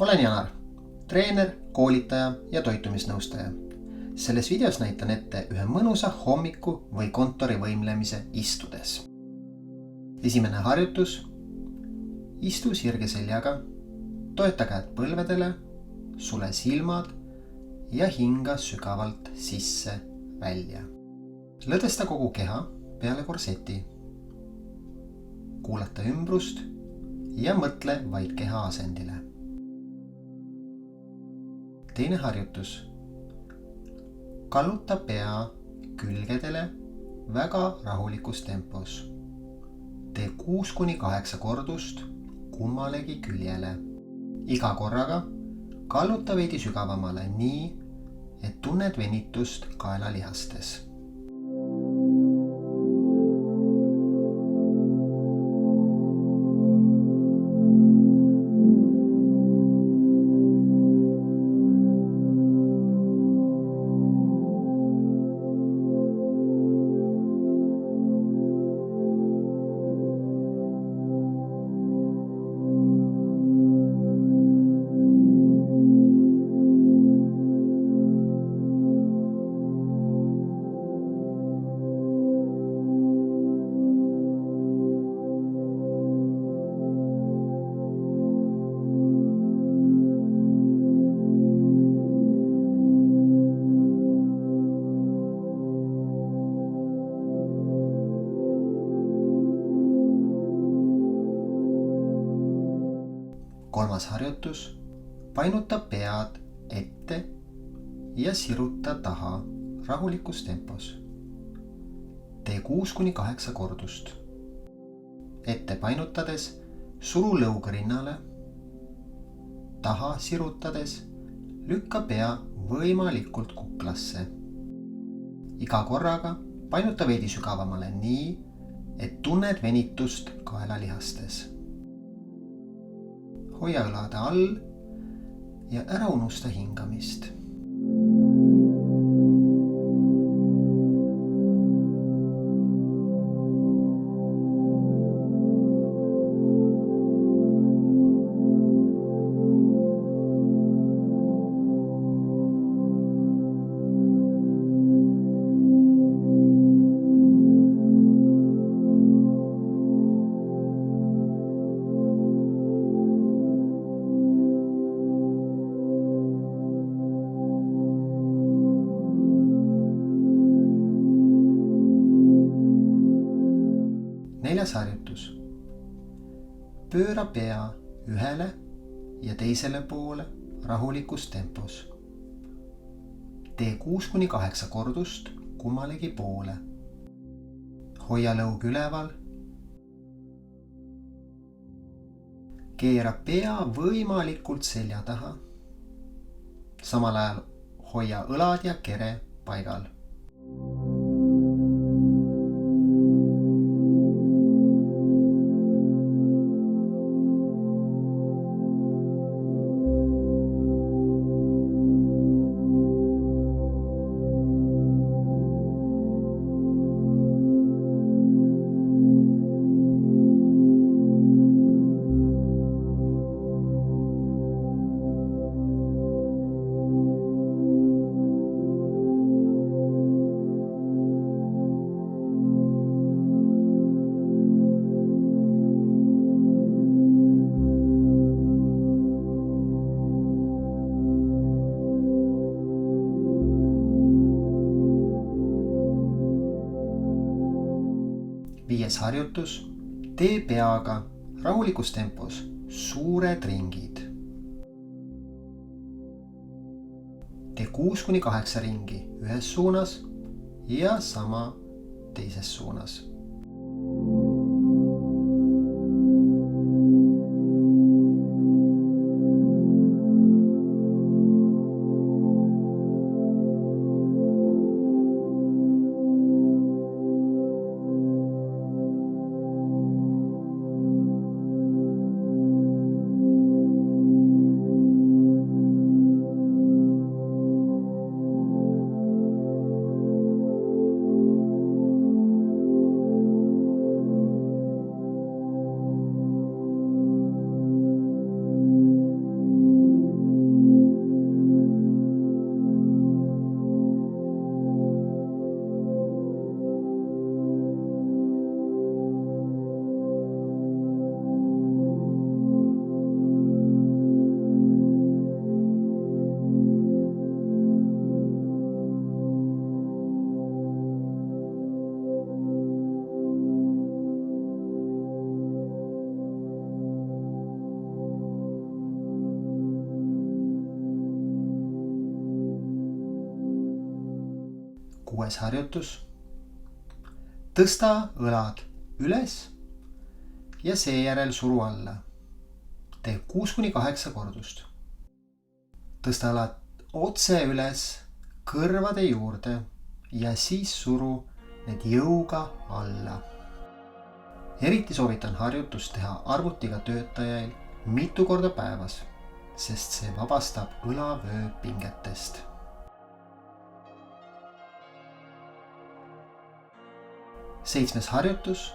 Olen Janar, treener, koolitaja ja toitumisnõustaja. Selles videos näitan ette ühe mõnusa hommiku või kontori võimlemise istudes. Esimene harjutus. Istu sirge seljaga, toeta käed põlvedele, sule silmad ja hinga sügavalt sisse-välja. Lõdvesta kogu keha peale korseti. Kuulata ümbrust ja mõtle vaid keha asendile. Teine harjutus. Kalluta pea külgedele väga rahulikus tempos. Tee 6-8 kordust kummalegi küljele. Iga korraga kalluta veidi sügavamale nii, et tunned venitust kaelalihastes. Kolmas harjutus. Painuta pead ette ja siruta taha rahulikus tempos. Tee 6-8 kordust. Ette painutades suru lõug rinnale. Taha sirutades lükka pea võimalikult kuklasse. Iga korraga painuta veidi sügavamale nii, et tunned venitust kaelalihastes. Hoia õlade all ja ära unusta hingamist. Neljas harjutus. Pööra pea ühele ja teisele poole rahulikus tempos. Tee 6-8 kordust kummalegi poole. Hoia lõug üleval. Keera pea võimalikult selja taha. Samal ajal hoia õlad ja kere paigal. Viies harjutus. Tee peaga rahulikus tempos suured ringid. Tee 6-8 ringi ühes suunas ja sama teises suunas. 6. harjutus. Tõsta õlad üles ja seejärel suru alla. Tee 6-8 kordust. Tõsta õlad otse üles kõrvade juurde ja siis suru need jõuga alla. Eriti soovitan harjutust teha arvutiga töötajail mitu korda päevas, sest see vabastab õlavöö pingetest. 7. harjutus.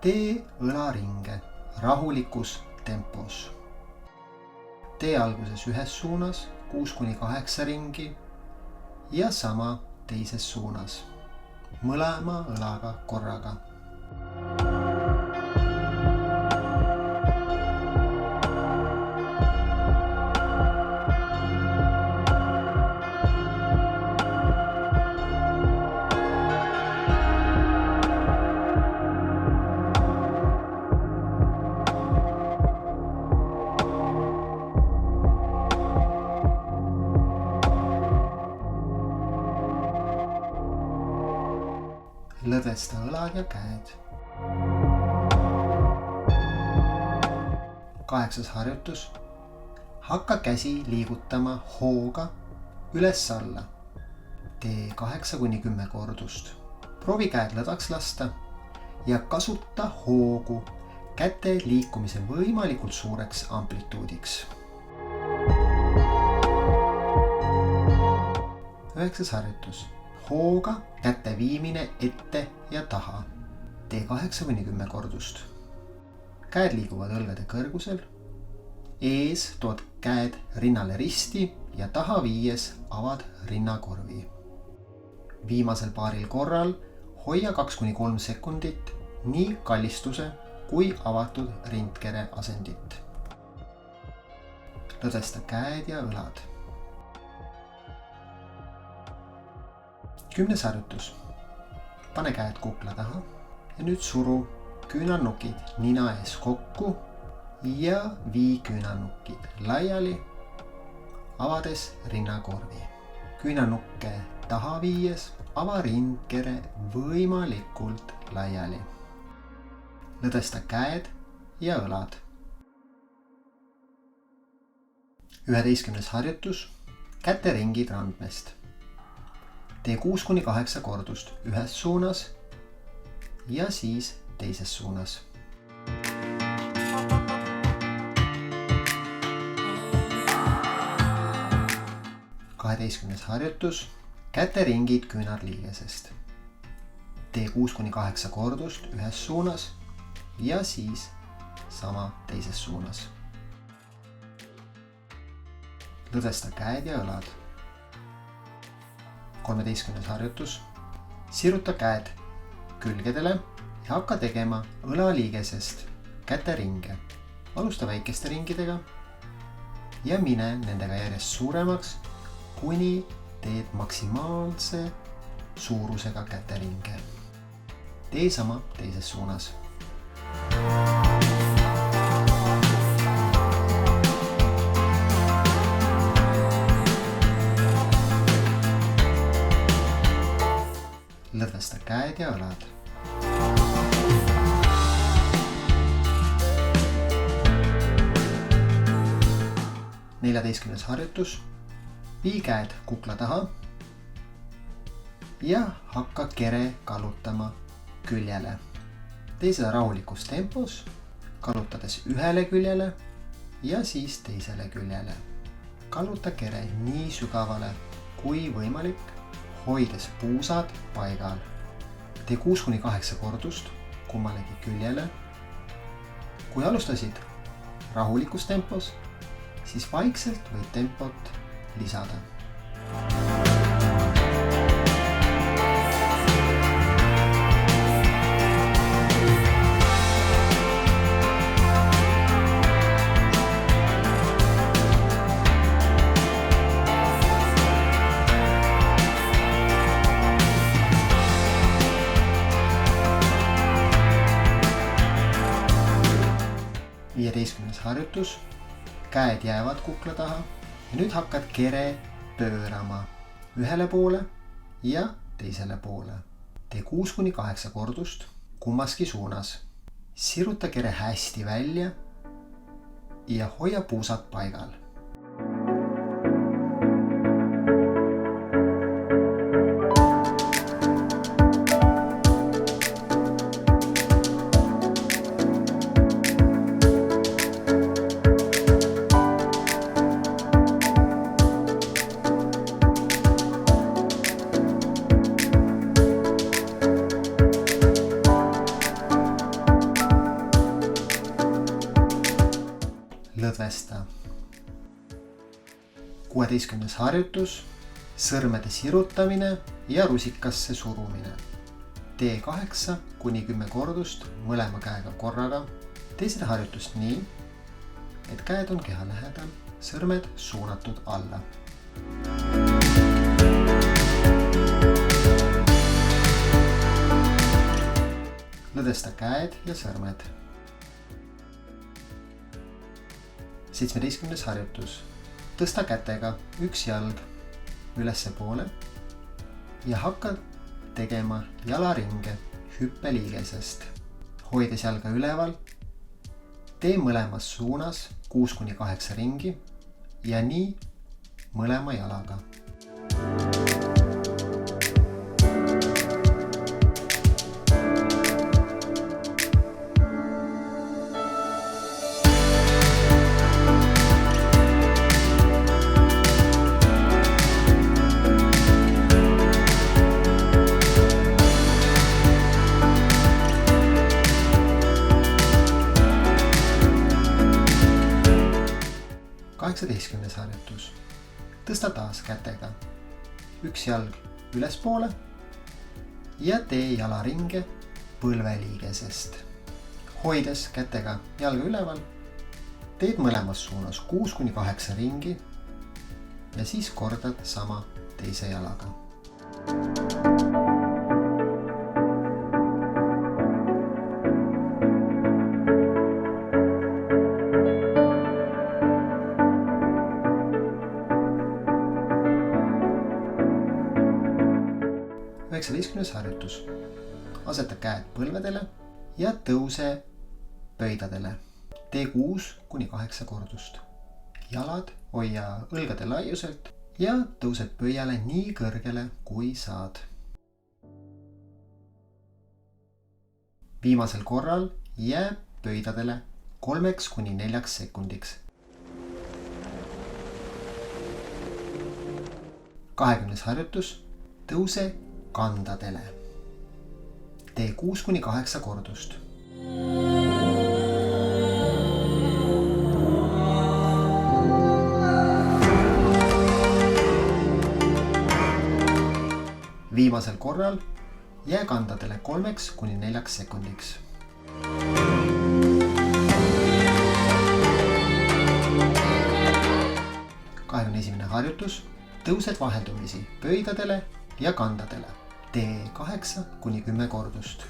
Tee õlaringe rahulikus tempos. Tee alguses ühes suunas 6-8 ringi ja sama teises suunas, mõlema õlaga korraga. Lõdvesta õlad ja käed. 8. harjutus. Hakka käsi liigutama hooga üles-alla. Tee 8-10 kordust. Proovi käed lõdvaks lasta ja kasuta hoogu käte liikumise võimalikult suureks amplituudiks. 9. harjutus. Hooga käte viimine ette ja taha. Tee 8-10 kordust. Käed liiguvad õlgade kõrgusel. Ees tood käed rinnale risti ja taha viies avad rinnakorvi. Viimasel paaril korral hoia 2-3 sekundit nii kallistuse kui avatud rindkere asendit. Lõdvesta käed ja õlad. 10. harjutus. Pane käed kukla taha ja nüüd suru küünarnukid nina ees kokku ja vii küünarnukid laiali, avades rinnakorvi. Küünarnukke taha viies ava rindkere võimalikult laiali. Lõdvesta käed ja õlad. 11. harjutus. Käteringid randmest. Tee 6-8 kordust ühes suunas ja siis teises suunas. 12. harjutus. Käteringid küünarliigesest. Tee 6-8 kordust ühes suunas ja siis sama teises suunas. Lõdvesta käed ja õlad. 13. harjutus. Siruta käed külgedele ja hakka tegema õlaliigesest käteringe. Alusta väikeste ringidega ja mine nendega järjest suuremaks, kuni teed maksimaalse suurusega käteringe. Tee sama teises suunas. Lõdvesta käed ja õlad. 14. harjutus. Vii käed kukla taha ja hakka kere kallutama küljele. Tee seda rahulikus tempos, kallutades ühele küljele ja siis teisele küljele. Kalluta kere nii sügavale kui võimalik, hoides puusad paigal. Tee 6-8 kordust kummalegi küljele. Kui alustasid rahulikus tempos, siis vaikselt võid tempot lisada. Harjutus. Käed jäävad kukla taha ja nüüd hakkad kere pöörama ühele poole ja teisele poole. Tee 6-8 kordust kummaski suunas. Siruta kere hästi välja ja hoia puusad paigal. Lõdvesta. 16. harjutus, sõrmede sirutamine ja rusikasse surumine. Tee 8-10 kordust mõlema käega korraga. Tee seda harjutust nii, et käed on keha lähedal, sõrmed suunatud alla. Lõdvesta käed ja sõrmed. 17. harjutus. Tõsta kätega üks jalg ülesse poole ja hakka tegema jalaringe hüppeliigesest. Hoides jalga üleval, tee mõlemas suunas 6-8 ringi ja nii mõlema jalaga. Harjutus. Tõsta taas kätega üks jalg ülespoole ja tee jalaringe põlveliigesest. Hoides kätega jalga üleval, teed mõlemas suunas 6-8 ringi ja siis kordad sama teise jalaga. Harjutus. Aseta käed põlvedele ja tõuse pöidadele. Tee 6-8 kordust. Jalad hoia õlgade laiuselt ja tõused pöiale nii kõrgele kui saad. Viimasel korral jää pöidadele 3-4 sekundiks. 20. harjutus. Tõuse kandadele. Tee 6-8 kordust. Viimasel korral jää kandadele 3-4 sekundiks. harjutus. Tõused vaheldumisi pöidadele ja kandadele. Tee 8-10 kordust.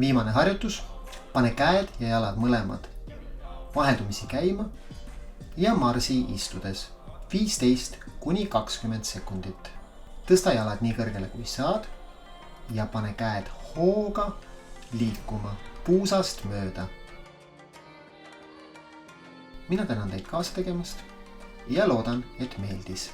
Viimane harjutus. Pane käed ja jalad mõlemad vaheldumisi käima ja marsi istudes 15-20 sekundit. Tõsta jalad nii kõrgele kui saad ja pane käed hooga liikuma puusast mööda. Mina tänan teid kaasa tegemast ja loodan, et meeldis.